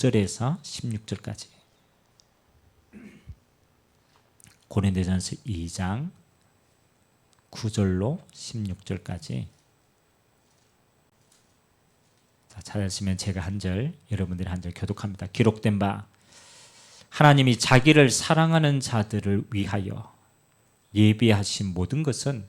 9절에서 16절까지. 고린도전서 2장 9절로 16절까지. 자, 찾으시면 제가 한 절, 여러분들이 한 절 교독합니다. 기록된 바 하나님이 자기를 사랑하는 자들을 위하여 예비하신 모든 것은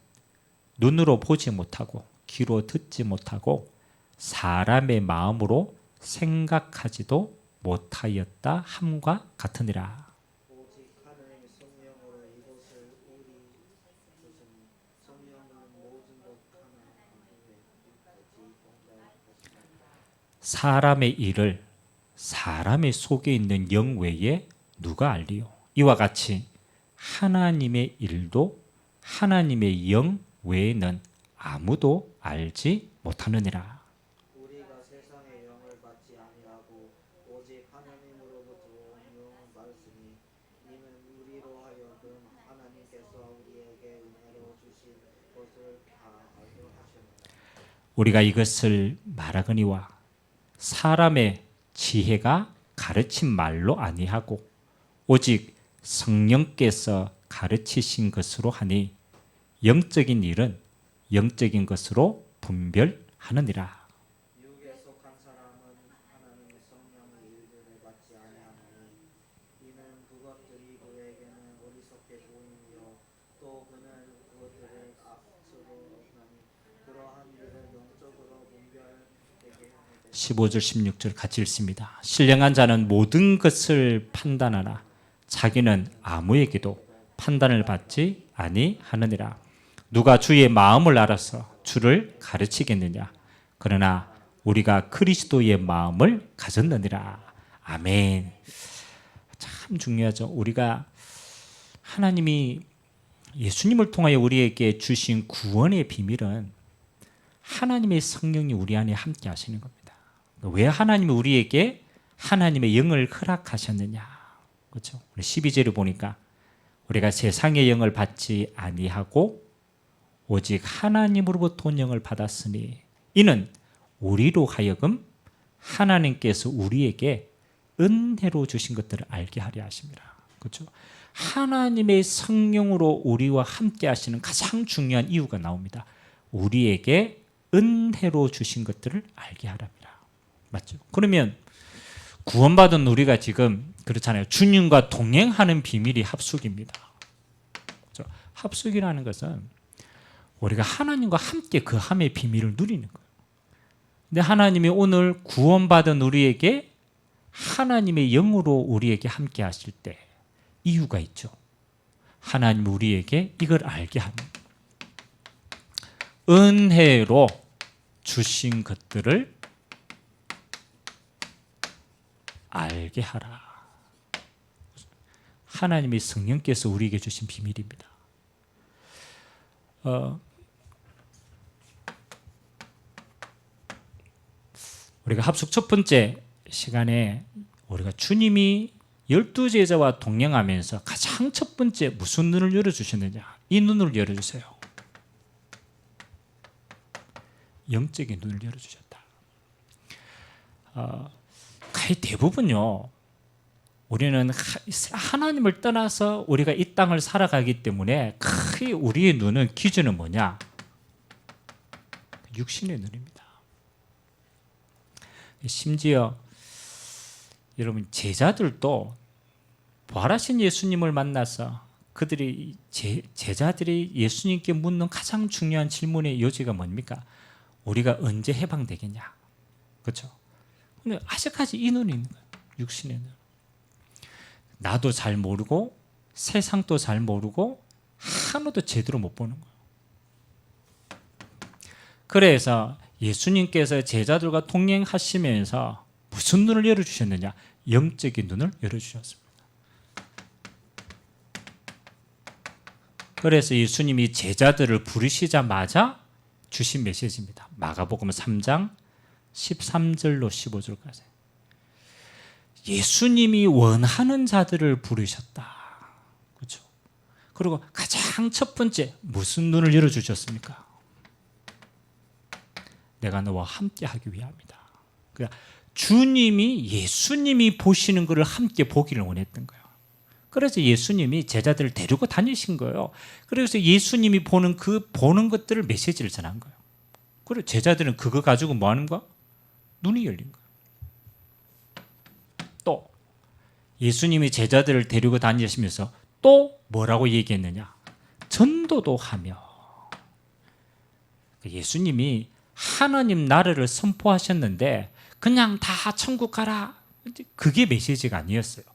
눈으로 보지 못하고 귀로 듣지 못하고 사람의 마음으로 생각하지도 못하였다 함과 같으니라. 오직 하나님의 성령으로 이것을 우리 주시니 성령은 모든 것 하나님의 뜻까지 공감하시나이다. 사람의 일을 사람의 속에 있는 영 외에 누가 알리요? 이와 같이 하나님의 일도 하나님의 영 외에는 아무도 알지 못하느니라. 우리가 세상의 영을 받지 아니하고 오직 하나님으로부터 온 영을 받으니 이는 우리로 하여금 하나님께서 우리에게 은혜로 주신 것을 다 알게 하셨느니라. 우리가 이것을 말하거니와 사람의 지혜가 가르친 말로 아니하고 오직 성령께서 가르치신 것으로 하니 영적인 일은 영적인 것으로 분별하느니라. 육에 속한 사람은 하나님의 성령의 일들을 받지 아니하노니 이는 그것들이 그에게는 어리석게 보이며 또 그는 그것들을 악스러워하니 그러한 일을 영적으로 분별되게 하되 15절 16절 같이 읽습니다. 신령한 자는 모든 것을 판단하나 자기는 아무에게도 판단을 받지 아니하느니라. 누가 주의 마음을 알아서 주를 가르치겠느냐? 그러나 우리가 그리스도의 마음을 가졌느니라. 아멘. 참 중요하죠. 우리가 하나님이 예수님을 통하여 우리에게 주신 구원의 비밀은 하나님의 성령이 우리 안에 함께 하시는 겁니다. 왜 하나님이 우리에게 하나님의 영을 허락하셨느냐? 그렇죠? 우리 12절을 보니까 우리가 세상의 영을 받지 아니하고 오직 하나님으로부터 온 영을 받았으니 이는 우리로 하여금 하나님께서 우리에게 은혜로 주신 것들을 알게 하려 하십니다. 그렇죠? 하나님의 성령으로 우리와 함께 하시는 가장 중요한 이유가 나옵니다. 우리에게 은혜로 주신 것들을 알게 하랍니다. 맞죠? 그러면 구원받은 우리가 지금 그렇잖아요. 주님과 동행하는 비밀이 합숙입니다. 그렇죠? 합숙이라는 것은 우리가 하나님과 함께 그 함의 비밀을 누리는 거예요. 근데 하나님이 오늘 구원받은 우리에게 하나님의 영으로 우리에게 함께 하실 때 이유가 있죠. 하나님 우리에게 이걸 알게 하는 은혜로 주신 것들을 알게 하라. 하나님의 성령께서 우리에게 주신 비밀입니다. 우리가 합숙 첫 번째 시간에 우리가 주님이 12제자와 동행하면서 가장 첫 번째 무슨 눈을 열어주셨느냐? 이 눈을 열어주세요. 영적인 눈을 열어주셨다. 거의 대부분요. 우리는 하나님을 떠나서 우리가 이 땅을 살아가기 때문에 거의 우리의 눈은 기준은 뭐냐? 육신의 눈입니다. 심지어 여러분 제자들도 부활하신 예수님을 만나서 그들이 제자들이 예수님께 묻는 가장 중요한 질문의 요지가 뭡니까? 우리가 언제 해방되겠냐? 그렇죠? 근데 아직까지 이 눈이 있는 거예요. 육신의 눈. 나도 잘 모르고 세상도 잘 모르고 하나도 제대로 못 보는 거예요. 그래서 예수님께서 제자들과 동행하시면서 무슨 눈을 열어주셨느냐? 영적인 눈을 열어주셨습니다. 그래서 예수님이 제자들을 부르시자마자 주신 메시지입니다. 마가복음 3장 13절로 15절까지. 예수님이 원하는 자들을 부르셨다. 그렇죠? 그리고 가장 첫 번째 무슨 눈을 열어주셨습니까? 내가 너와 함께 하기 위함이다. 그러니까 주님이 예수님이 보시는 것을 함께 보기를 원했던 거예요. 그래서 예수님이 제자들을 데리고 다니신 거예요. 그래서 예수님이 보는 것들을 메시지를 전한 거예요. 그리고 제자들은 그거 가지고 뭐 하는 거야? 눈이 열린 거예요. 또 예수님이 제자들을 데리고 다니시면서 또 뭐라고 얘기했느냐? 전도도 하며. 예수님이 하나님 나라를 선포하셨는데 그냥 다 천국 가라. 그게 메시지가 아니었어요.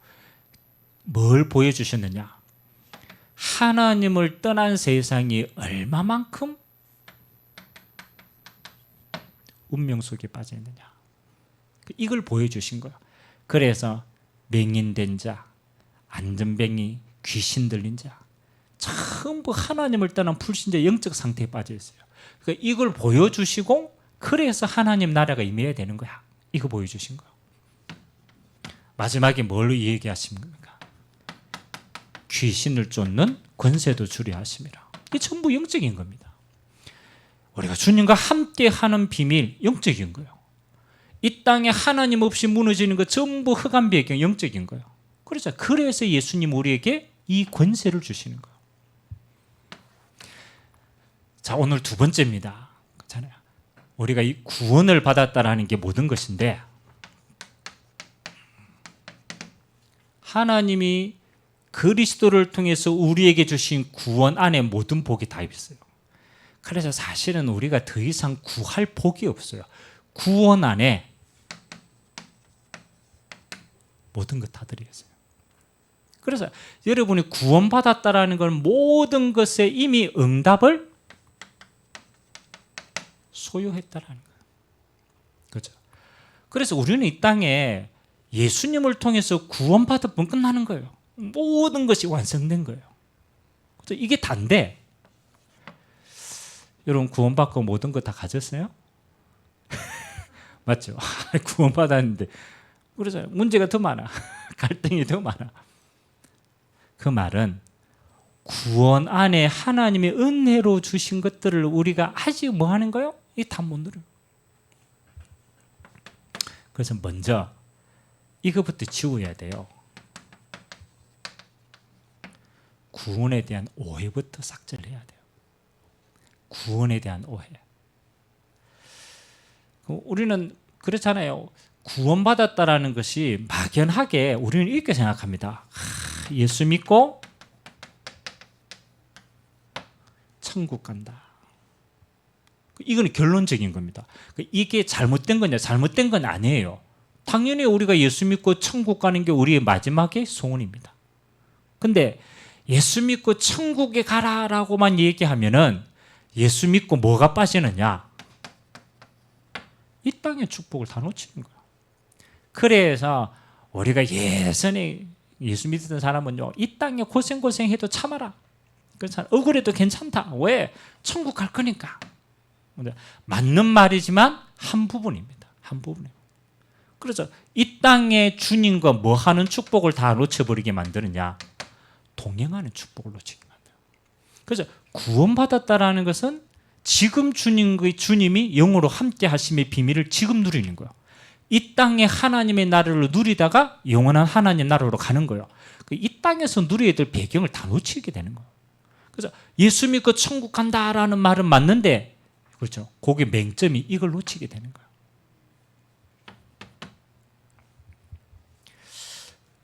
뭘 보여주셨느냐? 하나님을 떠난 세상이 얼마만큼 운명 속에 빠져 있느냐. 이걸 보여주신 거예요. 그래서 맹인된 자, 안전뱅이, 귀신 들린 자 전부 하나님을 떠난 불신자 영적 상태에 빠져 있어요. 그러니까 이걸 보여주시고 그래서 하나님 나라가 임해야 되는 거야. 이거 보여주신 거예요. 마지막에 뭘로 얘기하십니까? 귀신을 쫓는 권세도 주려 하심이라. 이게 전부 영적인 겁니다. 우리가 주님과 함께하는 비밀 영적인 거예요. 이 땅에 하나님 없이 무너지는 거 전부 흑암 배경 영적인 거예요. 그래서 예수님 우리에게 이 권세를 주시는 거예요. 자, 오늘 두 번째입니다. 그렇잖아요. 우리가 이 구원을 받았다라는 게 모든 것인데 하나님이 그리스도를 통해서 우리에게 주신 구원 안에 모든 복이 다 있어요. 그래서 사실은 우리가 더 이상 구할 복이 없어요. 구원 안에 모든 것 다 들어있어요. 그래서 여러분이 구원받았다라는 건 모든 것에 이미 응답을 소유했다라는 거예요. 그렇죠? 그래서 우리는 이 땅에 예수님을 통해서 구원받으면 끝나는 거예요. 모든 것이 완성된 거예요. 그래서 이게 단데 여러분 구원받고 모든 거 다 가졌어요? 맞죠? 구원받았는데 그래서 문제가 더 많아. 갈등이 더 많아. 그 말은 구원 안에 하나님의 은혜로 주신 것들을 우리가 아직 뭐 하는 거예요? 이게 다 못 누려요. 그래서 먼저 이것부터 지워야 돼요. 구원에 대한 오해부터 삭제를 해야 돼요. 구원에 대한 오해. 우리는 그렇잖아요. 구원받았다라는 것이 막연하게 우리는 이렇게 생각합니다. 예수 믿고 천국 간다. 이건 결론적인 겁니다. 이게 잘못된 거냐? 잘못된 건 아니에요. 당연히 우리가 예수 믿고 천국 가는 게 우리의 마지막의 소원입니다. 근데 예수 믿고 천국에 가라라고만 얘기하면은 예수 믿고 뭐가 빠지느냐? 이 땅의 축복을 다 놓치는 거야. 그래서 우리가 예전에 예수 믿던 사람은요, 이 땅에 고생해도 참아라. 그렇잖아. 억울해도 괜찮다. 왜? 천국 갈 거니까. 맞는 말이지만 한 부분입니다. 한 부분이에요. 그래서 이 땅에 주님과 뭐 하는 축복을 다 놓쳐버리게 만드느냐? 동행하는 축복을 놓치게 만들어요. 그래서 구원받았다라는 것은 지금 주님이 영으로 함께 하심의 비밀을 지금 누리는 거예요. 이 땅에 하나님의 나라를 누리다가 영원한 하나님 나라로 가는 거예요. 이 땅에서 누려야 될 배경을 다 놓치게 되는 거예요. 그래서 예수 믿고 천국 간다라는 말은 맞는데, 그렇죠? 거기 맹점이 이걸 놓치게 되는 거예요.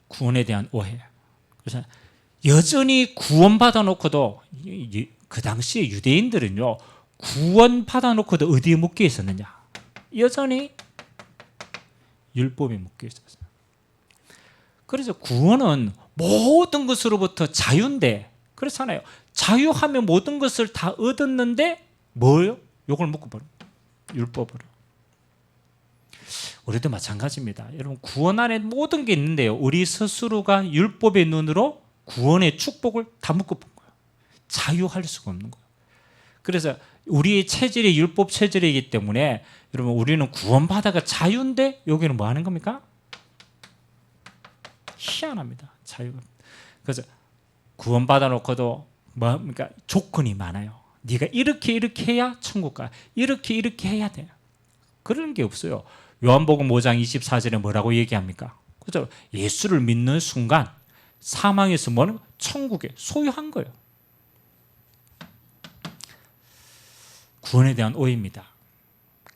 구원에 대한 오해. 그래서 여전히 구원받아 놓고도 그 당시에 유대인들은요, 구원받아 놓고도 어디에 묶여 있었느냐? 여전히 율법에 묶여 있었어요. 그래서 구원은 모든 것으로부터 자유인데, 그렇잖아요. 자유하면 모든 것을 다 얻었는데 뭐예요? 요걸 묶어버려. 율법으로. 우리도 마찬가지입니다. 여러분 구원 안에 모든 게 있는데요. 우리 스스로가 율법의 눈으로 구원의 축복을 다 묶어본 거예요. 자유할 수가 없는 거예요. 그래서 우리의 체질이 율법 체질이기 때문에 여러분 우리는 구원받아가 자유인데 여기는 뭐 하는 겁니까? 희한합니다. 자유가. 그래서 구원받아 놓고도 그러니까 조건이 많아요. 네가 이렇게 해야 천국 가. 이렇게 해야 돼. 그런 게 없어요. 요한복음 5장 24절에 뭐라고 얘기합니까? 그죠? 예수를 믿는 순간 사망에서 뭐는 천국에 소유한 거예요. 구원에 대한 오해입니다.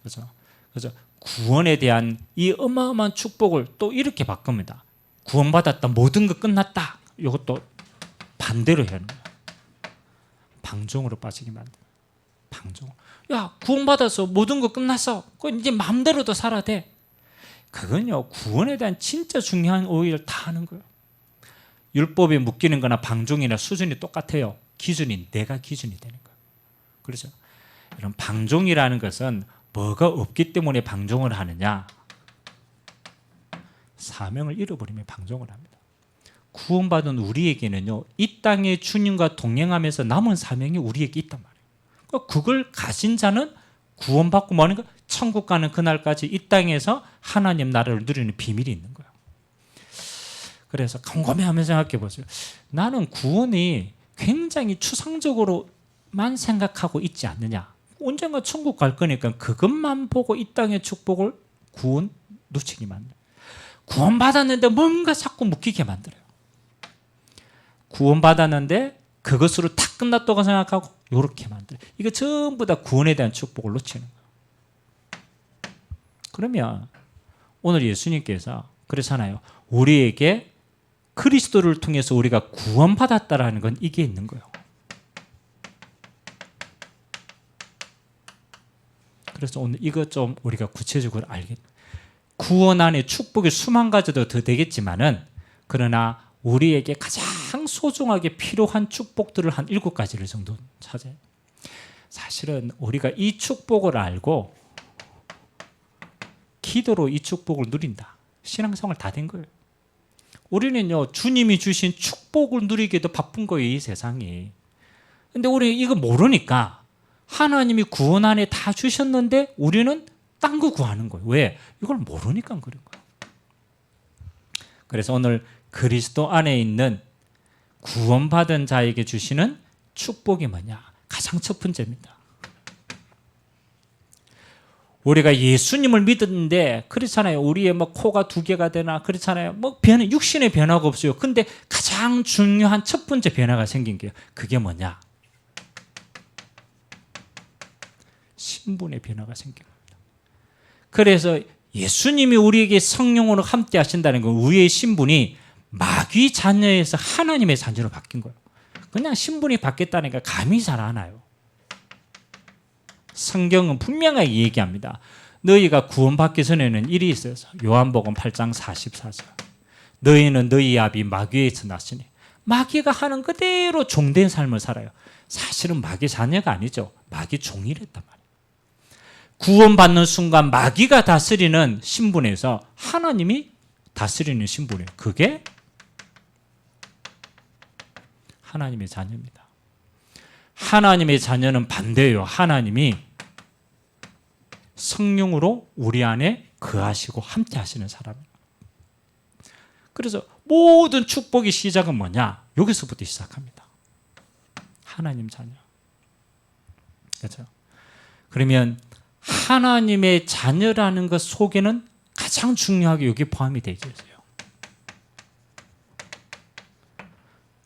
그죠? 그죠? 구원에 대한 이 어마어마한 축복을 또 이렇게 바꿉니다. 구원받았다, 모든 것 끝났다. 이것도 반대로 해야 합니다. 방종으로 빠지게 만든. 방종. 야, 구원받아서 모든 거 끝났어. 이제 마음대로도 살아야 돼. 그건요, 구원에 대한 진짜 중요한 오해를 다 하는 거예요. 율법에 묶이는 거나 방종이나 수준이 똑같아요. 기준이 내가 기준이 되는 거예요. 그렇죠? 이런 방종이라는 것은 뭐가 없기 때문에 방종을 하느냐? 사명을 잃어버리면 방종을 합니다. 구원받은 우리에게는요, 이 땅에 주님과 동행하면서 남은 사명이 우리에게 있단 말이에요. 그러니까 그걸 가진 자는 구원받고 뭐하는 거? 천국 가는 그날까지 이 땅에서 하나님 나라를 누리는 비밀이 있는 거예요. 그래서 곰곰이 하면서 생각해 보세요. 나는 구원이 굉장히 추상적으로만 생각하고 있지 않느냐. 언젠가 천국 갈 거니까 그것만 보고 이 땅의 축복을 구원 놓치게 만들어요. 구원받았는데 뭔가 자꾸 묶이게 만들어요. 구원받았는데 그것으로 다 끝났다고 생각하고 이렇게 만들어요. 이거 전부 다 구원에 대한 축복을 놓치는 거예요. 그러면 오늘 예수님께서 그렇잖아요. 우리에게 그리스도를 통해서 우리가 구원받았다라는 건 이게 있는 거예요. 그래서 오늘 이거 좀 우리가 구체적으로 알겠다. 구원 안에 축복이 수만 가지도 더 되겠지만은 그러나 우리에게 가장 소중하게 필요한 축복들을 한 7가지를 정도 찾아요. 사실은 우리가 이 축복을 알고 기도로 이 축복을 누린다. 신앙생활 다 된 거예요. 우리는요, 주님이 주신 축복을 누리기도 바쁜 거예요, 이 세상이. 근데 우리 이거 모르니까 하나님이 구원 안에 다 주셨는데 우리는 딴 거 구하는 거예요. 왜? 이걸 모르니까 그런 거예요. 그래서 오늘 그리스도 안에 있는 구원받은 자에게 주시는 축복이 뭐냐? 가장 첫 번째입니다. 우리가 예수님을 믿었는데 그렇잖아요. 우리의 뭐 코가 2개가 되나 그렇잖아요. 뭐 변화, 육신의 변화가 없어요. 근데 가장 중요한 첫 번째 변화가 생긴 게요. 그게 뭐냐? 신분의 변화가 생긴 겁니다. 그래서 예수님이 우리에게 성령으로 함께 하신다는 건 우리의 신분이 마귀 자녀에서 하나님의 자녀로 바뀐 거예요. 그냥 신분이 바뀌었다니까 감이 잘 안 와요. 성경은 분명하게 얘기합니다. 너희가 구원받기 전에는 일이 있어서 요한복음 8장 44절. 너희는 너희 아비 마귀에서 났으니 마귀가 하는 그대로 종된 삶을 살아요. 사실은 마귀 자녀가 아니죠. 마귀 종이랬단 말이에요. 구원받는 순간 마귀가 다스리는 신분에서 하나님이 다스리는 신분이에요. 그게 하나님의 자녀입니다. 하나님의 자녀는 반대예요. 하나님이 성령으로 우리 안에 거하시고 함께 하시는 사람이에요. 그래서 모든 축복의 시작은 뭐냐? 여기서부터 시작합니다. 하나님 자녀. 그렇죠? 그러면 하나님의 자녀라는 것 속에는 가장 중요하게 여기 포함이 되어 있어요.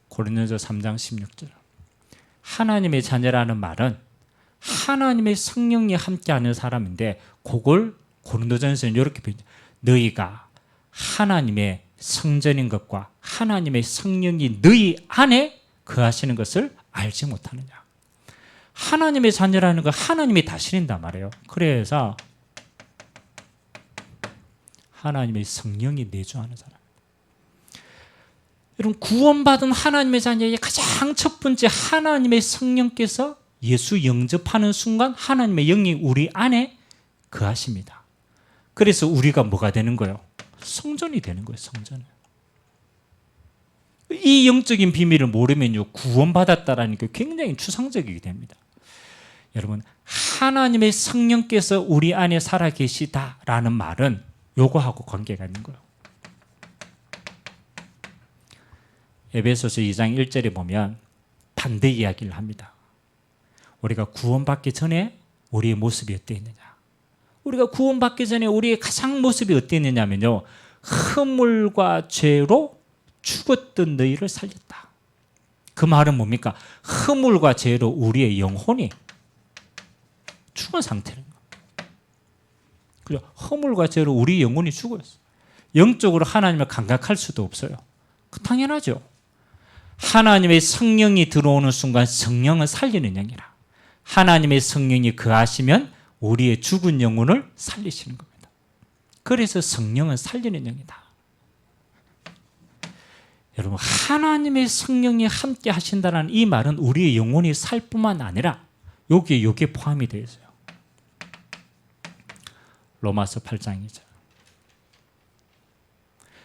고린도서 3장 16절. 하나님의 자녀라는 말은 하나님의 성령이 함께하는 사람인데 그걸 고린도전서는 이렇게 표현해요. 너희가 하나님의 성전인 것과 하나님의 성령이 너희 안에 거하시는 것을 알지 못하느냐. 하나님의 자녀라는 건 하나님이 다스린단 말이에요. 그래서 하나님의 성령이 내주하는 사람. 여러분, 구원받은 하나님의 자녀의 가장 첫 번째 하나님의 성령께서 예수 영접하는 순간 하나님의 영이 우리 안에 거하십니다. 그래서 우리가 뭐가 되는 거예요? 성전이 되는 거예요. 성전. 이 영적인 비밀을 모르면요, 구원받았다라는 게 굉장히 추상적이게 됩니다. 여러분, 하나님의 성령께서 우리 안에 살아계시다라는 말은 요거하고 관계가 있는 거예요. 에베소서 2장 1절에 보면 반대 이야기를 합니다. 우리가 구원받기 전에 우리의 모습이 어떠했느냐? 우리가 구원받기 전에 우리의 가장 모습이 어땠느냐면요, 허물과 죄로 죽었던 너희를 살렸다. 그 말은 뭡니까? 허물과 죄로 우리의 영혼이 죽은 상태는 거예요. 그죠? 허물과 죄로 우리 영혼이 죽었어요. 영적으로 하나님을 감각할 수도 없어요. 당연하죠. 하나님의 성령이 들어오는 순간 성령은 살리는 영이라. 하나님의 성령이 거하시면 우리의 죽은 영혼을 살리시는 겁니다. 그래서 성령은 살리는 영이다. 여러분, 하나님의 성령이 함께 하신다는 이 말은 우리의 영혼이 살 뿐만 아니라 여기에 포함이 되어 있어요. 로마서 8장이죠.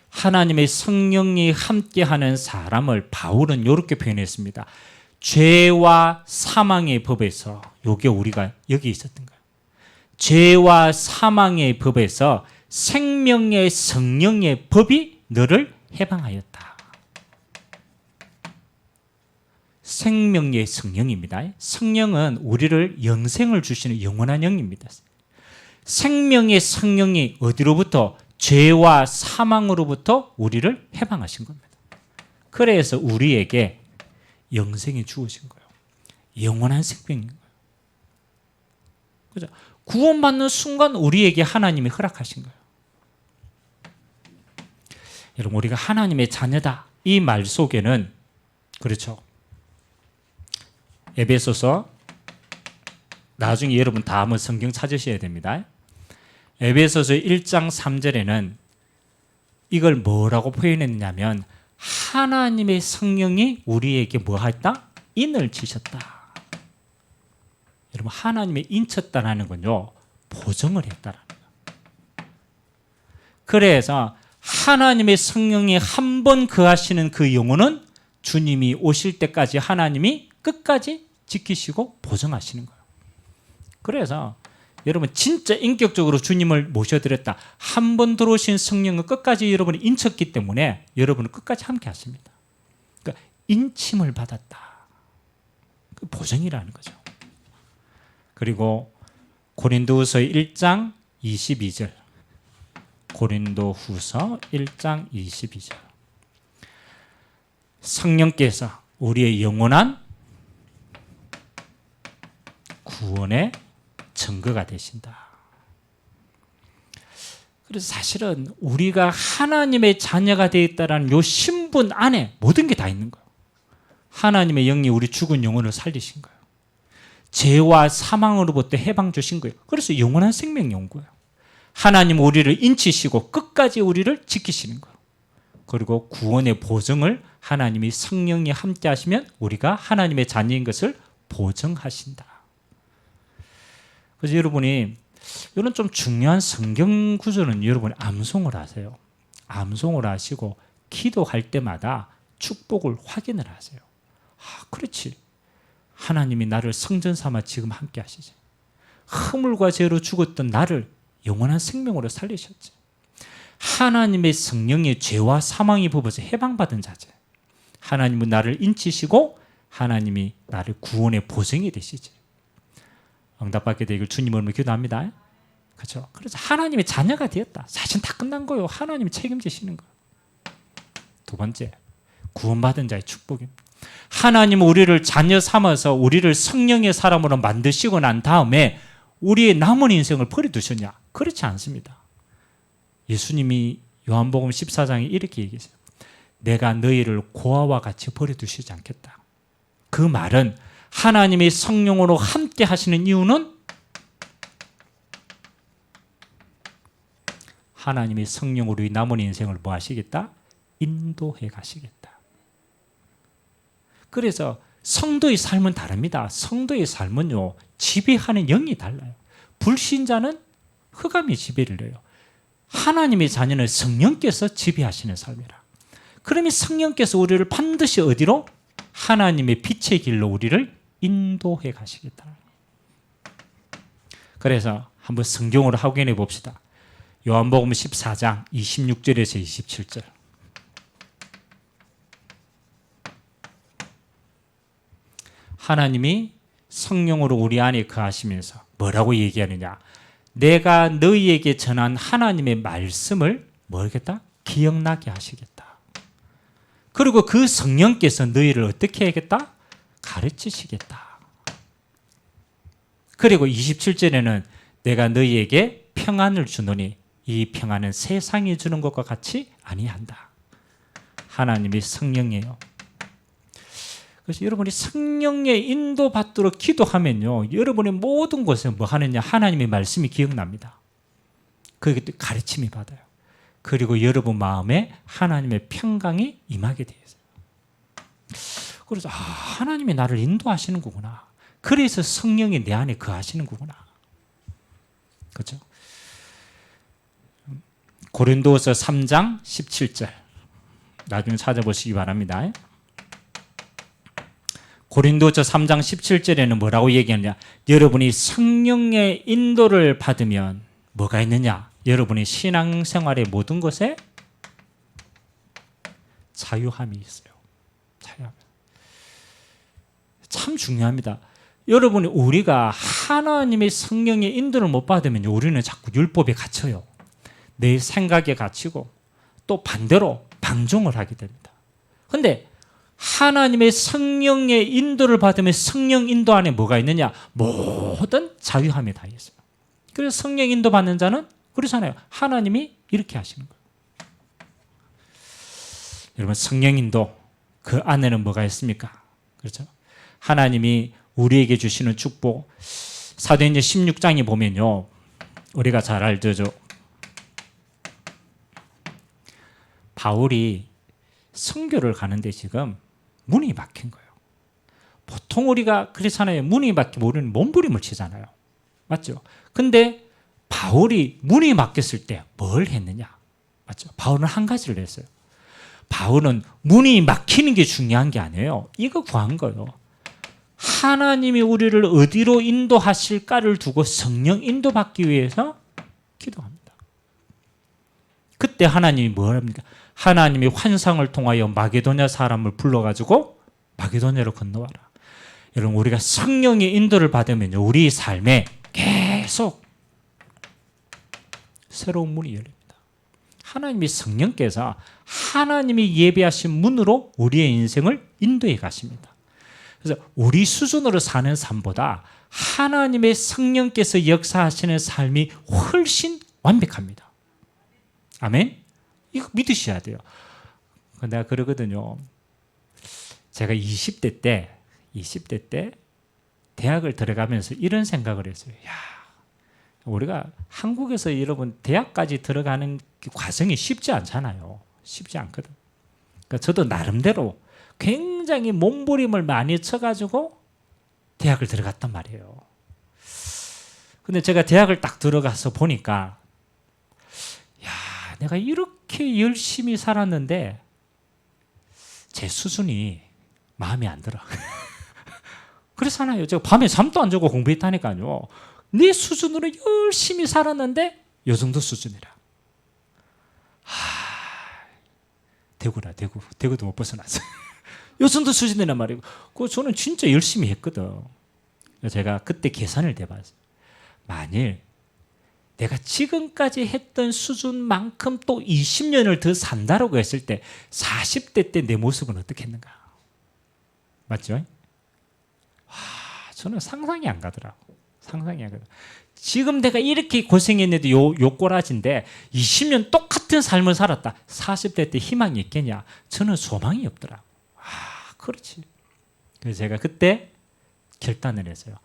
하나님의 성령이 함께하는 사람을 바울은 이렇게 표현했습니다. 죄와 사망의 법에서, 이게 우리가 여기 있었던 거예요. 죄와 사망의 법에서 생명의 성령의 법이 너를 해방하였다. 생명의 성령입니다. 성령은 우리를 영생을 주시는 영원한 영입니다. 생명의 성령이 어디로부터? 죄와 사망으로부터 우리를 해방하신 겁니다. 그래서 우리에게 영생이 주어진 거예요. 영원한 생명인 거예요. 그죠? 구원받는 순간 우리에게 하나님이 허락하신 거예요. 여러분, 우리가 하나님의 자녀다, 이 말 속에는, 그렇죠, 에베소서, 나중에 여러분 다 한번 성경 찾으셔야 됩니다. 에베소서 1장 3절에는 이걸 뭐라고 표현했냐면 하나님의 성령이 우리에게 뭐 했다? 인을 지셨다. 여러분, 하나님의 인쳤다라는 건요, 보증을 했다라는 거예요. 그래서 하나님의 성령이 한 번 거하시는 그 영혼은 주님이 오실 때까지 하나님이 끝까지 지키시고 보증하시는 거예요. 그래서 여러분, 진짜 인격적으로 주님을 모셔드렸다, 한 번 들어오신 성령은 끝까지 여러분이 인쳤기 때문에 여러분은 끝까지 함께 하십니다. 그러니까 인침을 받았다, 그 보증이라는 거죠. 그리고 고린도후서 1장 22절, 고린도후서 1장 22절, 성령께서 우리의 영원한 구원의 증거가 되신다. 그래서 사실은 우리가 하나님의 자녀가 되었다라는 요 신분 안에 모든 게 다 있는 거예요. 하나님의 영이 우리 죽은 영혼을 살리신 거예요. 죄와 사망으로부터 해방 주신 거예요. 그래서 영원한 생명이 온 거예요. 하나님 우리를 인치시고 끝까지 우리를 지키시는 거예요. 그리고 구원의 보증을 하나님이 성령이 함께 하시면 우리가 하나님의 자녀인 것을 보증하신다. 그래서 여러분이 이런 좀 중요한 성경 구절은 여러분이 암송을 하세요. 암송을 하시고 기도할 때마다 축복을 확인을 하세요. 아, 그렇지. 하나님이 나를 성전 삼아 지금 함께 하시지. 허물과 죄로 죽었던 나를 영원한 생명으로 살리셨지. 하나님의 성령의 죄와 사망이 법에서 해방받은 자제. 하나님은 나를 인치시고 하나님이 나를 구원의 보증이 되시지. 응답받게 되길 주님으로 기도합니다. 그렇죠? 그래서 하나님의 자녀가 되었다. 사실 다 끝난 거예요. 하나님이 책임지시는 거예요. 두 번째, 구원받은 자의 축복입니다. 하나님은 우리를 자녀 삼아서 우리를 성령의 사람으로 만드시고 난 다음에 우리의 남은 인생을 버려두셨냐? 그렇지 않습니다. 예수님이 요한복음 14장에 이렇게 얘기했어요. 내가 너희를 고아와 같이 버려두시지 않겠다. 그 말은 하나님의 성령으로 함께 하시는 이유는 하나님의 성령으로 이 남은 인생을 뭐 하시겠다? 인도해 가시겠다. 그래서 성도의 삶은 다릅니다. 성도의 삶은요, 지배하는 영이 달라요. 불신자는 흑암이 지배를 해요. 하나님의 자녀는 성령께서 지배하시는 삶이라. 그러면 성령께서 우리를 반드시 어디로? 하나님의 빛의 길로 우리를 인도해 가시겠다. 그래서 한번 성경으로 확인해 봅시다. 요한복음 14장 26절에서 27절. 하나님이 성령으로 우리 안에 거하시면서 뭐라고 얘기하느냐? 내가 너희에게 전한 하나님의 말씀을 뭐겠다? 기억나게 하시겠다. 그리고 그 성령께서 너희를 어떻게 하겠다? 가르치시겠다. 그리고 27절에는 내가 너희에게 평안을 주노니 이 평안은 세상이 주는 것과 같이 아니한다. 하나님이 성령이에요. 그래서 여러분이 성령의 인도받도록 기도하면요, 여러분의 모든 곳에 뭐 하느냐? 하나님의 말씀이 기억납니다. 그게 또 가르침이 받아요. 그리고 여러분 마음에 하나님의 평강이 임하게 되어 있어요. 그래서 하나님이 나를 인도하시는 거구나. 그래서 성령이 내 안에 거하시는 거구나. 그렇죠? 고린도서 3장 17절 나중에 찾아보시기 바랍니다. 고린도서 3장 17절에는 뭐라고 얘기하느냐? 여러분이 성령의 인도를 받으면 뭐가 있느냐? 여러분이 신앙생활의 모든 것에 자유함이 있어요. 자유함. 참 중요합니다. 여러분이 우리가 하나님의 성령의 인도를 못 받으면 우리는 자꾸 율법에 갇혀요. 내 생각에 갇히고 또 반대로 방종을 하게 됩니다. 그런데 하나님의 성령의 인도를 받으면 성령 인도 안에 뭐가 있느냐? 모든 자유함이 다 있어요. 그래서 성령 인도 받는 자는 그렇잖아요. 하나님이 이렇게 하시는 거예요. 여러분 성령 인도 그 안에는 뭐가 있습니까? 그렇죠? 하나님이 우리에게 주시는 축복 사도행전 16장에 보면요. 우리가 잘 알죠. 바울이 선교를 가는데 지금 문이 막힌 거예요. 보통 우리가 그렇잖아요. 문이 막히면 우리는 몸부림을 치잖아요. 맞죠? 근데 바울이 문이 막혔을 때 뭘 했느냐? 맞죠? 바울은 한 가지를 했어요. 바울은 문이 막히는 게 중요한 게 아니에요. 이거 구한 거예요. 하나님이 우리를 어디로 인도하실까를 두고 성령 인도받기 위해서 기도합니다. 그때 하나님이 뭘 합니까? 하나님이 환상을 통하여 마게도냐 사람을 불러가지고 마게도냐로 건너와라. 여러분 우리가 성령의 인도를 받으면 우리 삶에 계속 새로운 문이 열립니다. 하나님이 성령께서 하나님이 예비하신 문으로 우리의 인생을 인도해 가십니다. 그래서 우리 수준으로 사는 삶보다 하나님의 성령께서 역사하시는 삶이 훨씬 완벽합니다. 아멘? 이거 믿으셔야 돼요. 내가 그러거든요. 제가 20대 때 대학을 들어가면서 이런 생각을 했어요. 야, 우리가 한국에서 여러분 대학까지 들어가는 과정이 쉽지 않잖아요. 쉽지 않거든. 그러니까 저도 나름대로 굉장히 몸부림을 많이 쳐가지고 대학을 들어갔단 말이에요. 근데 제가 대학을 딱 들어가서 보니까 야, 내가 이렇게 열심히 살았는데 제 수준이 마음에 안 들어. 그렇잖아요. 제가 밤에 잠도 안 자고 공부했다니까요. 네 수준으로 열심히 살았는데 요 정도 수준이라. 대구라 대구도 못 벗어났어요. 요 정도 수준이란 말이고. 저는 진짜 열심히 했거든. 제가 그때 계산을 해봤어요. 만일 내가 지금까지 했던 수준만큼 또 20년을 더 산다라고 했을 때 40대 때 내 모습은 어떻겠는가? 맞죠? 저는 상상이 안 가더라고. 상상이 안 가더라고. 지금 내가 이렇게 고생했는데 요 꼬라지인데 20년 똑같은 삶을 살았다. 40대 때 희망이 있겠냐? 저는 소망이 없더라고. 그렇지. 그래서 제가 그때 결단을 했어요.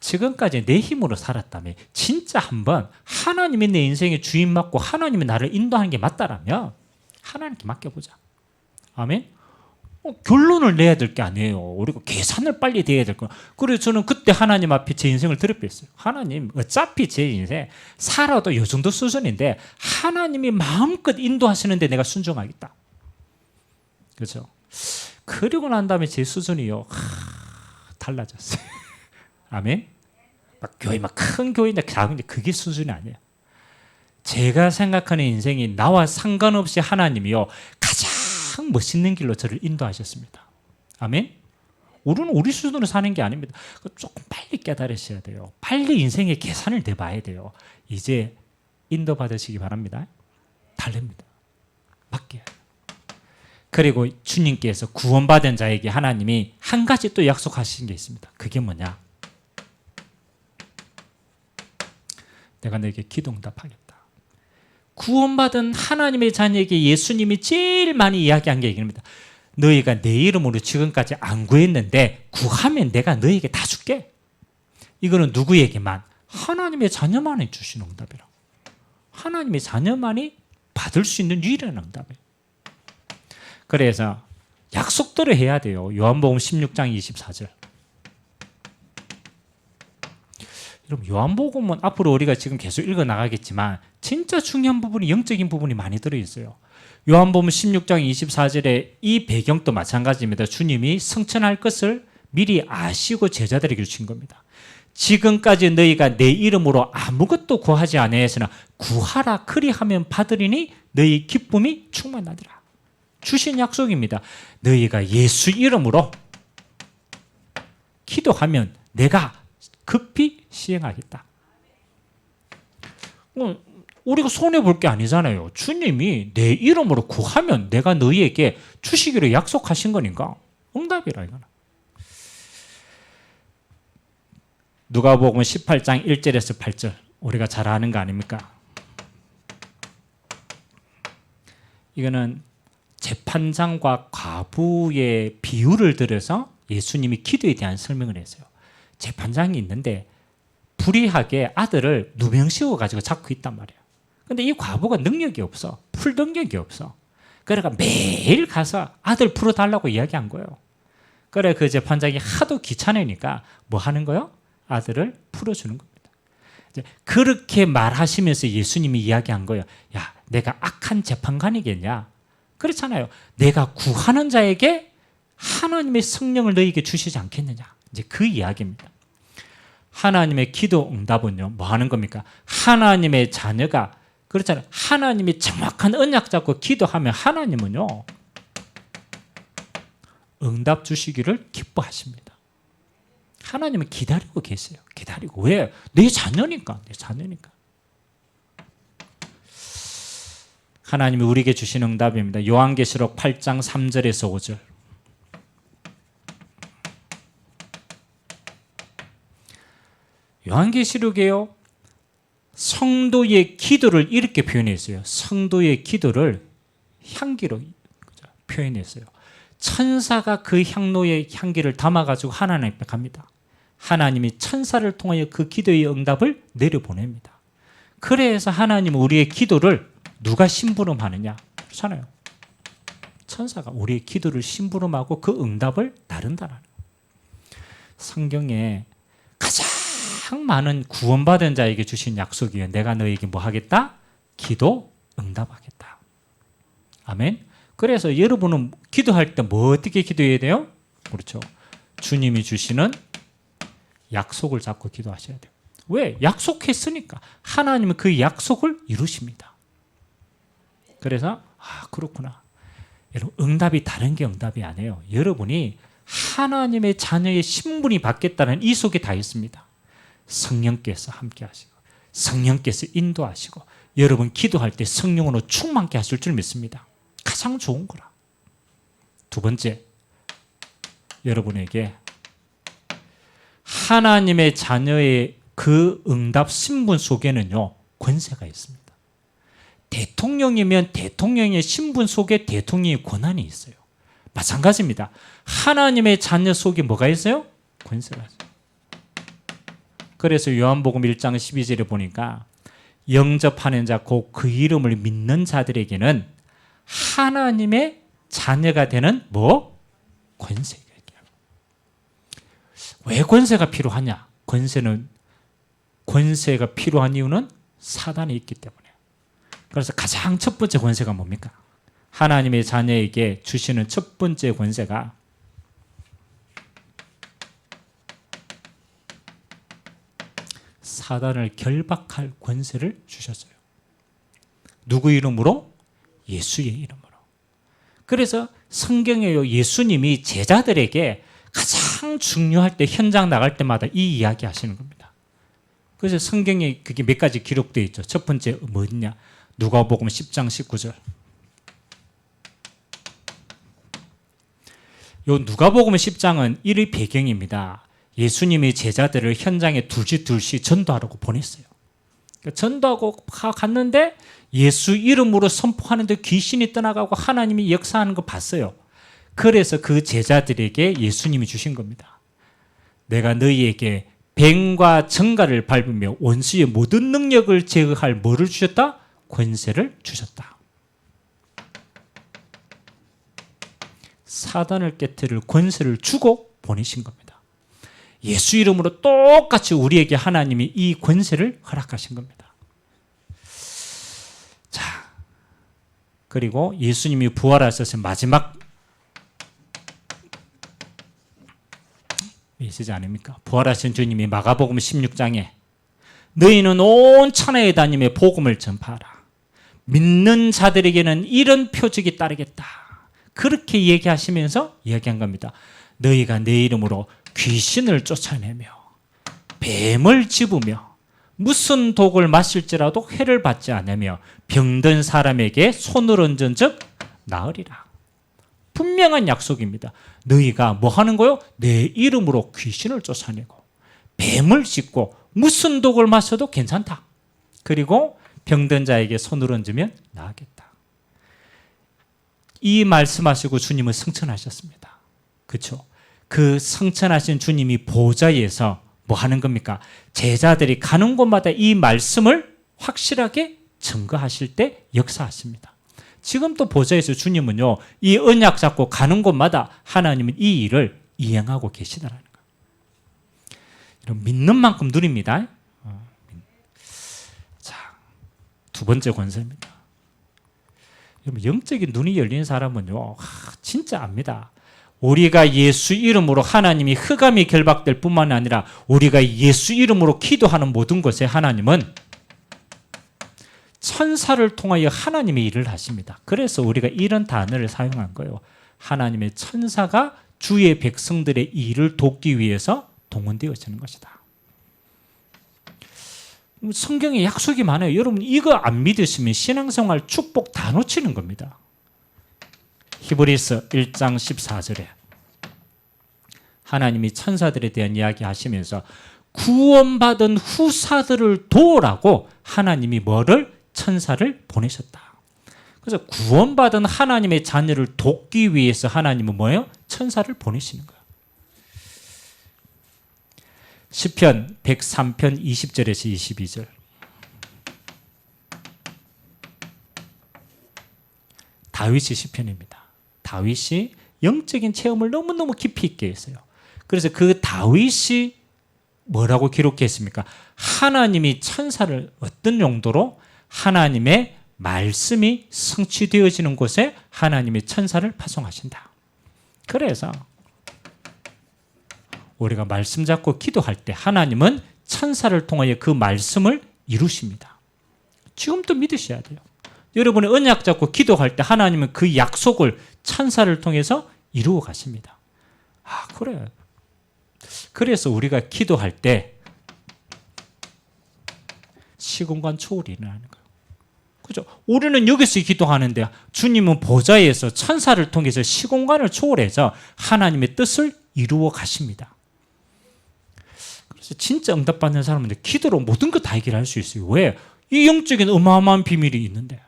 지금까지 내 힘으로 살았다면 진짜 한번 하나님이 내 인생의 주인 맡고 하나님이 나를 인도하는 게 맞다라면 하나님께 맡겨보자. 아멘? 결론을 내야 될 게 아니에요. 우리가 계산을 빨리 돼야 될 거야. 그래서 저는 그때 하나님 앞에 제 인생을 드렸어요. 하나님, 어차피 제 인생 살아도 이 정도 수준인데 하나님이 마음껏 인도하시는데 내가 순종하겠다. 그렇죠? 그리고 난 다음에 제 수준이요. 달라졌어요. 아멘? 막 교회 막 큰 교회인데 작은데 그게 수준이 아니에요. 제가 생각하는 인생이 나와 상관없이 하나님이요. 가장 멋있는 길로 저를 인도하셨습니다. 아멘? 우리는 우리 수준으로 사는 게 아닙니다. 조금 빨리 깨달으셔야 돼요. 빨리 인생의 계산을 내봐야 돼요. 이제 인도받으시기 바랍니다. 다릅니다. 맡겨야 돼요. 그리고 주님께서 구원받은 자에게 하나님이 한 가지 또 약속하신 게 있습니다. 그게 뭐냐? 내가 너에게 기도 응답하겠다. 구원받은 하나님의 자녀에게 예수님이 제일 많이 이야기한 게 이겁니다. 너희가 내 이름으로 지금까지 안 구했는데 구하면 내가 너희에게 다 줄게. 이거는 누구에게만? 하나님의 자녀만이 주신 응답이라고. 하나님의 자녀만이 받을 수 있는 유일한 응답이에요. 그래서 약속대로 해야 돼요. 요한복음 16장 24절. 여러분, 요한복음은 앞으로 우리가 지금 계속 읽어나가겠지만 진짜 중요한 부분이, 영적인 부분이 많이 들어있어요. 요한복음 16장 24절에 이 배경도 마찬가지입니다. 주님이 성천할 것을 미리 아시고 제자들에게 주신 겁니다. 지금까지 너희가 내 이름으로 아무것도 구하지 아니하였으나 구하라 그리하면 받으리니 너희 기쁨이 충만하리라. 주신 약속입니다. 너희가 예수 이름으로 기도하면 내가 급히 시행하겠다. 우리가 손해볼 게 아니잖아요. 주님이 내 이름으로 구하면 내가 너희에게 주시기로 약속하신 거니까 응답이라 이거는. 누가복음 18장 1절에서 8절 우리가 잘 아는 거 아닙니까? 이거는 재판장과 과부의 비유를 들어서 예수님이 기도에 대한 설명을 했어요. 재판장이 있는데 불의하게 아들을 누명 씌워가지고 잡고 있단 말이에요. 근데 이 과부가 능력이 없어. 풀 능력이 없어. 그러니까 매일 가서 아들 풀어달라고 이야기한 거예요. 그래 그 재판장이 하도 귀찮으니까 뭐 하는 거예요? 아들을 풀어주는 겁니다. 이제 그렇게 말하시면서 예수님이 이야기한 거예요. 야, 내가 악한 재판관이겠냐? 그렇잖아요. 내가 구하는 자에게 하나님의 성령을 너에게 주시지 않겠느냐. 이제 그 이야기입니다. 하나님의 기도 응답은요, 뭐 하는 겁니까? 하나님의 자녀가, 그렇잖아요. 하나님이 정확한 언약 잡고 기도하면 하나님은요, 응답 주시기를 기뻐하십니다. 하나님은 기다리고 계세요. 기다리고. 왜? 내 자녀니까. 내 자녀니까. 하나님이 우리에게 주신 응답입니다. 요한계시록 8장 3절에서 5절. 요한계시록에요, 성도의 기도를 이렇게 표현했어요. 성도의 기도를 향기로 표현했어요. 천사가 그 향로의 향기를 담아가지고 하나님 앞에 갑니다. 하나님이 천사를 통하여 그 기도의 응답을 내려보냅니다. 그래서 하나님은 우리의 기도를 누가 심부름하느냐? 그렇잖아요. 천사가 우리의 기도를 심부름하고 그 응답을 나른다는 거예요. 성경에 가장 많은 구원받은 자에게 주신 약속이에요. 내가 너에게 뭐 하겠다? 기도 응답하겠다. 아멘. 그래서 여러분은 기도할 때 뭐 어떻게 기도해야 돼요? 그렇죠. 주님이 주시는 약속을 잡고 기도하셔야 돼요. 왜? 약속했으니까. 하나님은 그 약속을 이루십니다. 그래서 그렇구나. 여러분, 응답이 다른 게 응답이 아니에요. 여러분이 하나님의 자녀의 신분이 받겠다는 이 속에 다 있습니다. 성령께서 함께 하시고 성령께서 인도하시고 여러분 기도할 때 성령으로 충만케 하실 줄 믿습니다. 가장 좋은 거라. 두 번째, 여러분에게 하나님의 자녀의 그 응답 신분 속에는요, 권세가 있습니다. 대통령이면 대통령의 신분 속에 대통령의 권한이 있어요. 마찬가지입니다. 하나님의 자녀 속에 뭐가 있어요? 권세가 있어요. 그래서 요한복음 1장 12절에 보니까 영접하는 자, 곧 그 이름을 믿는 자들에게는 하나님의 자녀가 되는 뭐? 권세가 있어요. 왜 권세가 필요하냐? 권세가 필요한 이유는 사단이 있기 때문에. 그래서 가장 첫 번째 권세가 뭡니까? 하나님의 자녀에게 주시는 첫 번째 권세가 사단을 결박할 권세를 주셨어요. 누구 이름으로? 예수의 이름으로. 그래서 성경에요, 예수님이 제자들에게 가장 중요할 때 현장 나갈 때마다 이 이야기 하시는 겁니다. 그래서 성경에 그게 몇 가지 기록되어 있죠. 첫 번째 뭐냐? 누가복음 10장 19절. 요 누가복음 10장은 이 배경입니다. 예수님이 제자들을 현장에 둘씩 전도하라고 보냈어요. 전도하고 갔는데 예수 이름으로 선포하는데 귀신이 떠나가고 하나님이 역사하는 거 봤어요. 그래서 그 제자들에게 예수님이 주신 겁니다. 내가 너희에게 뱀과 정갈을 밟으며 원수의 모든 능력을 제어할 뭐를 주셨다? 권세를 주셨다. 사단을 깨뜨릴 권세를 주고 보내신 겁니다. 예수 이름으로 똑같이 우리에게 하나님이 이 권세를 허락하신 겁니다. 자, 그리고 예수님이 부활하셔서 마지막 메시지 아닙니까? 부활하신 주님이 마가복음 16장에 너희는 온 천하에 다니며 복음을 전파하라. 믿는 자들에게는 이런 표적이 따르겠다. 그렇게 얘기하시면서 이야기한 겁니다. 너희가 내 이름으로 귀신을 쫓아내며 뱀을 집으며 무슨 독을 마실지라도 해를 받지 않으며 병든 사람에게 손을 얹은 즉 나으리라. 분명한 약속입니다. 너희가 뭐 하는 거요? 내 이름으로 귀신을 쫓아내고 뱀을 짚고 무슨 독을 마셔도 괜찮다. 그리고 병든 자에게 손을 얹으면 나으겠다. 이 말씀하시고 주님은 승천하셨습니다. 그렇죠? 그 승천하신 주님이 보좌에서 뭐 하는 겁니까? 제자들이 가는 곳마다 이 말씀을 확실하게 증거하실 때 역사하십니다. 지금 또 보좌에서 주님은요, 이 언약 잡고 가는 곳마다 하나님은 이 일을 이행하고 계시다라는 거예요. 이런 믿는 만큼 누립니다. 자, 두 번째 권세입니다. 영적인 눈이 열린 사람은요, 진짜 압니다. 우리가 예수 이름으로 하나님이 흑암이 결박될 뿐만 아니라 우리가 예수 이름으로 기도하는 모든 것에 하나님은 천사를 통하여 하나님의 일을 하십니다. 그래서 우리가 이런 단어를 사용한 거예요. 하나님의 천사가 주의 백성들의 일을 돕기 위해서 동원되어지는 것이다. 성경에 약속이 많아요. 여러분 이거 안 믿으시면 신앙생활 축복 다 놓치는 겁니다. 히브리서 1장 14절에 하나님이 천사들에 대한 이야기 하시면서 구원받은 후사들을 도우라고 하나님이 뭐를? 천사를 보내셨다. 그래서 구원받은 하나님의 자녀를 돕기 위해서 하나님은 뭐예요? 천사를 보내시는 거예요. 시편 103편 20절에서 22절. 다윗의 시편입니다. 다윗이 영적인 체험을 너무너무 깊이 있게 했어요. 그래서 그 다윗이 뭐라고 기록했습니까? 하나님이 천사를 어떤 용도로 하나님의 말씀이 성취되어지는 곳에 하나님의 천사를 파송하신다. 그래서 우리가 말씀 잡고 기도할 때 하나님은 천사를 통하여 그 말씀을 이루십니다. 지금도 믿으셔야 돼요. 여러분이 언약 잡고 기도할 때 하나님은 그 약속을 천사를 통해서 이루어 가십니다. 아, 그래요. 그래서 우리가 기도할 때 시공간 초월이 일어나는 거예요. 그죠? 우리는 여기서 기도하는데 주님은 보좌에서 천사를 통해서 시공간을 초월해서 하나님의 뜻을 이루어 가십니다. 그래서 진짜 응답받는 사람은 기도로 모든 것 다 해결할 수 있어요. 왜? 이 영적인 어마어마한 비밀이 있는데.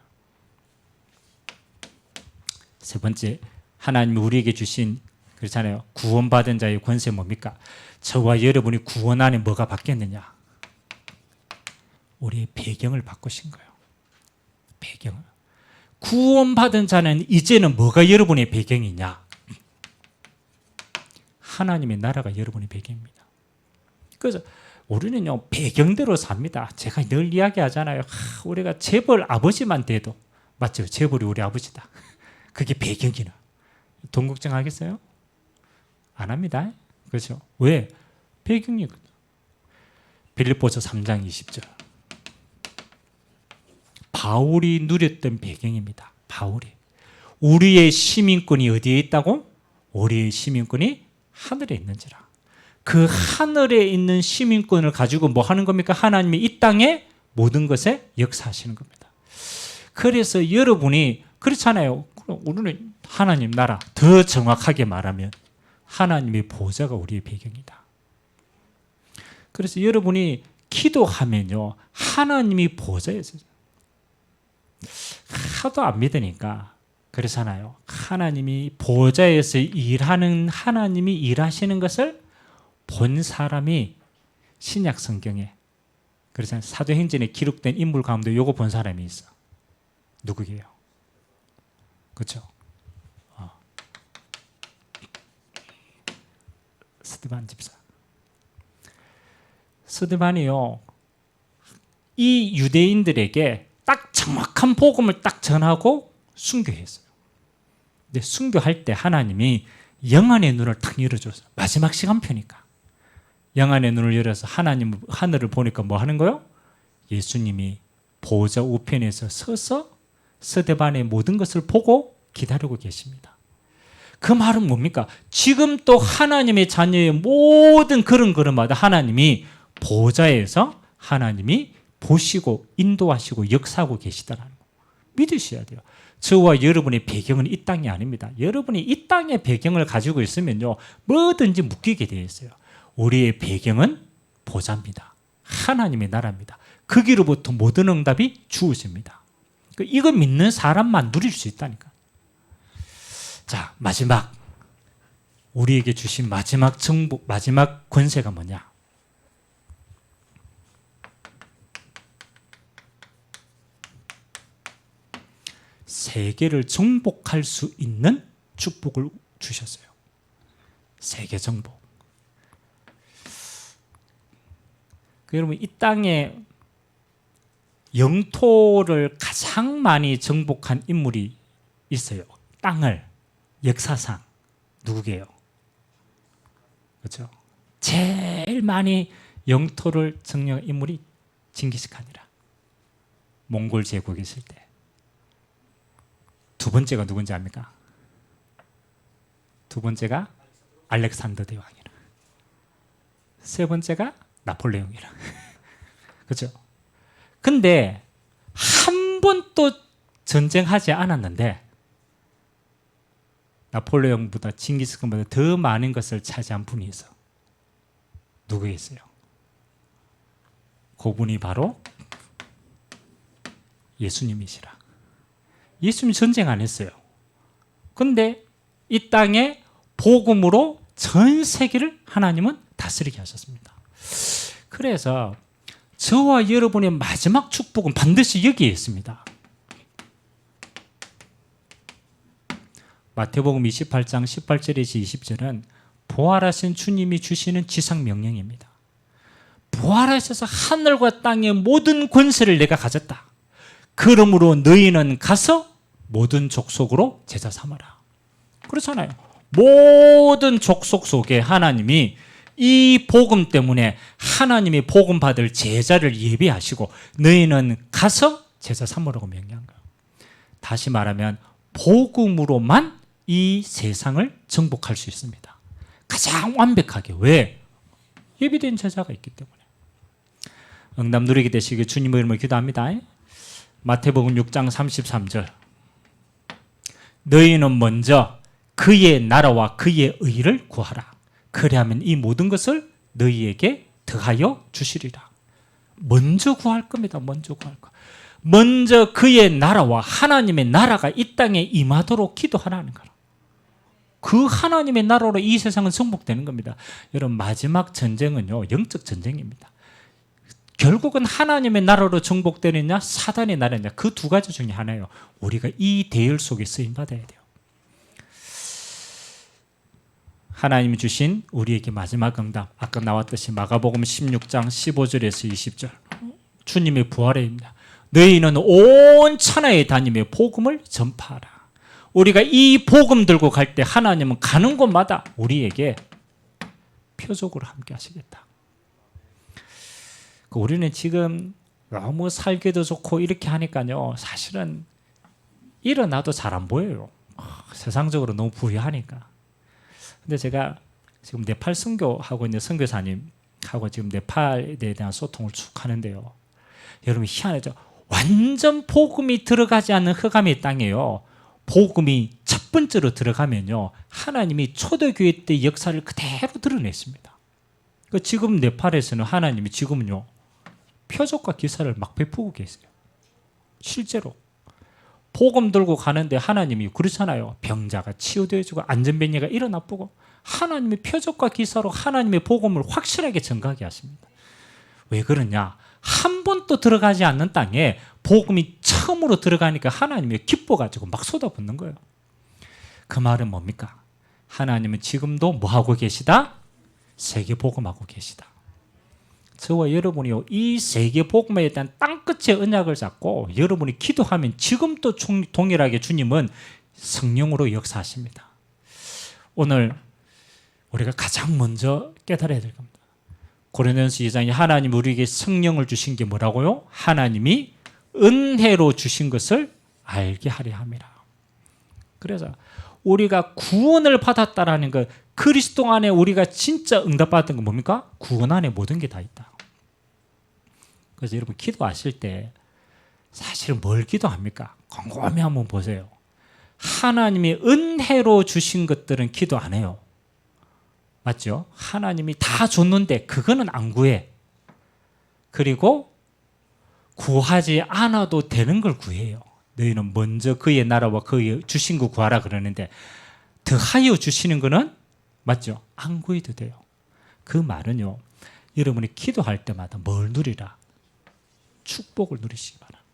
세 번째, 하나님이 우리에게 주신 그렇잖아요. 구원받은 자의 권세 뭡니까? 저와 여러분이 구원 안에 뭐가 바뀌었느냐? 우리의 배경을 바꾸신 거예요. 배경을. 구원받은 자는 이제는 뭐가 여러분의 배경이냐? 하나님의 나라가 여러분의 배경입니다. 그래서 우리는요, 배경대로 삽니다. 제가 늘 이야기하잖아요. 우리가 재벌 아버지만 돼도, 맞죠? 재벌이 우리 아버지다. 그게 배경이나. 돈 걱정하겠어요? 안 합니다. 그렇죠? 왜? 배경이거든. 빌립보서 3장 20절. 바울이 누렸던 배경입니다. 바울이. 우리의 시민권이 어디에 있다고? 우리의 시민권이 하늘에 있는지라. 그 하늘에 있는 시민권을 가지고 뭐 하는 겁니까? 하나님이 이 땅에 모든 것에 역사하시는 겁니다. 그래서 여러분이 그렇잖아요. 우리는 하나님 나라, 더 정확하게 말하면 하나님의 보좌가 우리의 배경이다. 그래서 여러분이 기도하면요, 하나님이 보좌에서 하도 안 믿으니까 그렇잖아요. 하나님이 보좌에서 일하는, 하나님이 일하시는 것을 본 사람이 신약 성경에, 그렇잖아요. 사도행전에 기록된 인물 가운데 요거 본 사람이 있어. 누구게요? 그렇죠? 스데반 집사. 스데반이요, 이 유대인들에게 딱 정확한 복음을 딱 전하고 순교했어요. 근데 순교할 때 하나님이 영안의 눈을 탁 열어줬어요. 마지막 시간표니까. 영안의 눈을 열어서 하나님 하늘을 보니까 뭐 하는 거요? 예수님이 보좌 우편에서 서서 스데반의 모든 것을 보고 기다리고 계십니다. 그 말은 뭡니까? 지금 또 하나님의 자녀의 모든 걸음걸음마다 하나님이 보좌에서 하나님이 보시고 인도하시고 역사하고 계시다는 거 믿으셔야 돼요. 저와 여러분의 배경은 이 땅이 아닙니다. 여러분이 이 땅의 배경을 가지고 있으면요, 뭐든지 묶이게 되어 있어요. 우리의 배경은 보좌입니다. 하나님의 나라입니다. 거기로부터 모든 응답이 주어집니다. 이거 믿는 사람만 누릴 수 있다니까. 자, 마지막, 우리에게 주신 마지막 정복, 마지막 권세가 뭐냐? 세계를 정복할 수 있는 축복을 주셨어요. 세계 정복. 여러분, 이 땅에 영토를 가장 많이 정복한 인물이 있어요. 땅을, 역사상. 누구게요? 그렇죠? 제일 많이 영토를 정령한 인물이 징기스칸이라. 몽골 제국에 있을 때. 두 번째가 누군지 압니까? 두 번째가 알렉산더 대왕이라. 세 번째가 나폴레옹이라. 그렇죠? 근데 한 번도 전쟁하지 않았는데 나폴레옹보다 징기스칸보다 더 많은 것을 차지한 분이 있어. 누구겠어요? 그분이 바로 예수님이시라. 예수님이 전쟁 안 했어요. 근데 이 땅에 복음으로 전 세계를 하나님은 다스리게 하셨습니다. 그래서 저와 여러분의 마지막 축복은 반드시 여기에 있습니다. 마태복음 28장 18절에서 20절은 부활하신 주님이 주시는 지상 명령입니다. 부활하셔서 하늘과 땅의 모든 권세를 내가 가졌다. 그러므로 너희는 가서 모든 족속으로 제자 삼아라. 그렇잖아요. 모든 족속 속에 하나님이 이 복음 때문에 하나님이 복음 받을 제자를 예비하시고 너희는 가서 제자 삼으라고 명령한 거예요. 다시 말하면 복음으로만 이 세상을 정복할 수 있습니다. 가장 완벽하게. 왜? 예비된 제자가 있기 때문에. 응답 누리게 되시길 주님의 이름으로 기도합니다. 마태복음 6장 33절. 너희는 먼저 그의 나라와 그의 의를 구하라. 그리하면 이 모든 것을 너희에게 더하여 주시리라. 먼저 구할 겁니다. 먼저 구할 거. 먼저 그의 나라와 하나님의 나라가 이 땅에 임하도록 기도하라는 거라. 그 하나님의 나라로 이 세상은 정복되는 겁니다. 여러분, 마지막 전쟁은요, 영적 전쟁입니다. 결국은 하나님의 나라로 정복되느냐 사단의 나라냐, 그 두 가지 중에 하나예요. 우리가 이 대열 속에 쓰임받아야 돼요. 하나님이 주신 우리에게 마지막 응답, 아까 나왔듯이 마가복음 16장 15절에서 20절, 주님의 부활입니다. 너희는 온 천하에 다니며 복음을 전파하라. 우리가 이 복음 들고 갈 때 하나님은 가는 곳마다 우리에게 표적으로 함께 하시겠다. 우리는 지금 너무 살기도 좋고 이렇게 하니까요, 사실은 일어나도 잘 안 보여요. 세상적으로 너무 부유하니까. 근데 제가 지금 네팔 선교하고 있는 선교사님하고 지금 네팔에 대한 소통을 쭉 하는데요. 여러분 희한하죠. 완전 복음이 들어가지 않는 흑암의 땅이에요. 복음이 첫 번째로 들어가면요, 하나님이 초대교회 때 역사를 그대로 드러냈습니다. 지금 네팔에서는 하나님이 지금은요 표적과 기사를 막 베푸고 계세요. 실제로 복음 들고 가는데 하나님이 그렇잖아요. 병자가 치유되어지고 안전변이가 일어나쁘고 하나님의 표적과 기사로 하나님의 복음을 확실하게 전가하게 하십니다. 왜 그러냐? 한 번도 들어가지 않는 땅에 복음이 처음으로 들어가니까 하나님이 기뻐가지고 막 쏟아붓는 거예요. 그 말은 뭡니까? 하나님은 지금도 뭐하고 계시다? 세계 복음하고 계시다. 저와 여러분이요, 이 세계 복음에 대한 땅끝의 언약을 잡고 여러분이 기도하면 지금도 동일하게 주님은 성령으로 역사하십니다. 오늘 우리가 가장 먼저 깨달아야 될 겁니다. 고린도전서 2장에 하나님 우리에게 성령을 주신 게 뭐라고요? 하나님이 은혜로 주신 것을 알게 하려 함이라. 그래서 우리가 구원을 받았다라는 것, 그리스도 안에 우리가 진짜 응답받았던 건 뭡니까? 구원 안에 모든 게 다 있다. 그래서 여러분 기도하실 때 사실 뭘 기도합니까? 곰곰이 한번 보세요. 하나님이 은혜로 주신 것들은 기도 안 해요. 맞죠? 하나님이 다 줬는데 그거는 안 구해. 그리고 구하지 않아도 되는 걸 구해요. 너희는 먼저 그의 나라와 그의 주신 거 구하라 그러는데 더하여 주시는 거는 맞죠? 안 구해도 돼요. 그 말은요, 여러분이 기도할 때마다 뭘 누리라? 축복을 누리시기 바랍니다.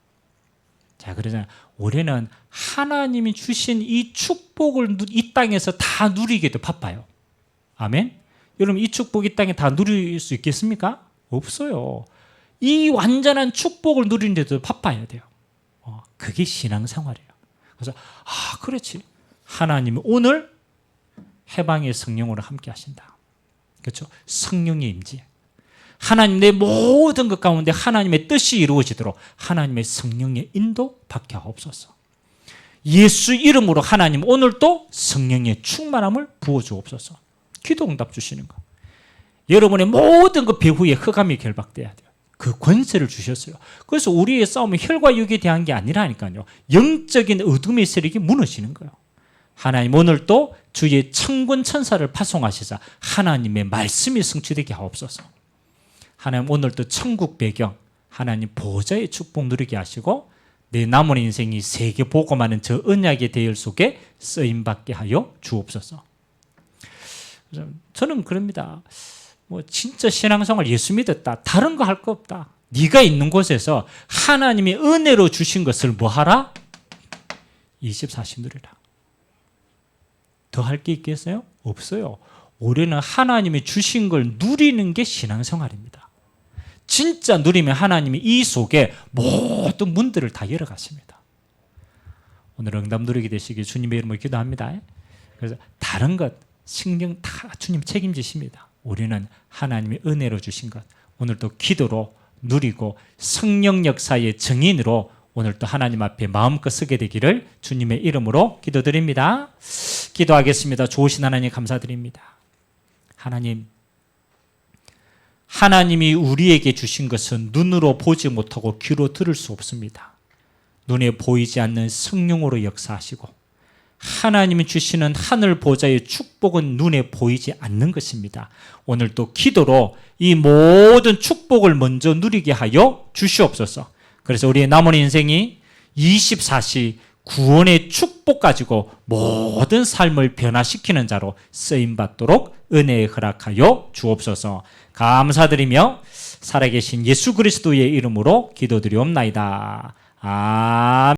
자, 그러잖아요. 올해는 하나님이 주신 이 축복을 이 땅에서 다 누리기도 바빠요. 아멘? 여러분 이 축복 이 땅에 다 누릴 수 있겠습니까? 없어요. 이 완전한 축복을 누리는데도 바빠야 돼요. 그게 신앙생활이에요. 그래서 그렇지. 하나님은 오늘 해방의 성령으로 함께 하신다. 그렇죠? 성령의 임재. 하나님 내 모든 것 가운데 하나님의 뜻이 이루어지도록 하나님의 성령의 인도 받게 하옵소서. 예수 이름으로 하나님 오늘도 성령의 충만함을 부어주옵소서. 기도 응답 주시는 거. 여러분의 모든 그 배후에 흑암이 결박돼야 돼요. 그 권세를 주셨어요. 그래서 우리의 싸움은 혈과 육에 대한 게 아니라니까요. 영적인 어둠의 세력이 무너지는 거예요. 하나님 오늘도 주의 천군 천사를 파송하시자 하나님의 말씀이 성취되게 하옵소서. 하나님 오늘도 천국 배경, 하나님 보좌의 축복 누리게 하시고 내 남은 인생이 세계 복음하는 저 언약의 대열 속에 쓰임받게 하여 주옵소서. 저는 그럽니다. 진짜 신앙생활 예수 믿었다. 다른 거 할 거 없다. 네가 있는 곳에서 하나님이 은혜로 주신 것을 뭐 하라? 24시 누리라. 더 할 게 있겠어요? 없어요. 올해는 하나님이 주신 걸 누리는 게 신앙생활입니다. 진짜 누리면 하나님이 이 속에 모든 문들을 다 열어가십니다. 오늘 응답 누리게 되시길 주님의 이름으로 기도합니다. 그래서 다른 것 신경 다 주님 책임지십니다. 우리는 하나님의 은혜로 주신 것 오늘도 기도로 누리고 성령 역사의 증인으로 오늘도 하나님 앞에 마음껏 서게 되기를 주님의 이름으로 기도드립니다. 기도하겠습니다. 좋으신 하나님 감사드립니다. 하나님이 우리에게 주신 것은 눈으로 보지 못하고 귀로 들을 수 없습니다. 눈에 보이지 않는 성령으로 역사하시고 하나님이 주시는 하늘 보좌의 축복은 눈에 보이지 않는 것입니다. 오늘도 기도로 이 모든 축복을 먼저 누리게 하여 주시옵소서. 그래서 우리의 남은 인생이 24시 구원의 축복 가지고 모든 삶을 변화시키는 자로 쓰임받도록 은혜에 허락하여 주옵소서. 감사드리며 살아계신 예수 그리스도의 이름으로 기도드리옵나이다. 아멘.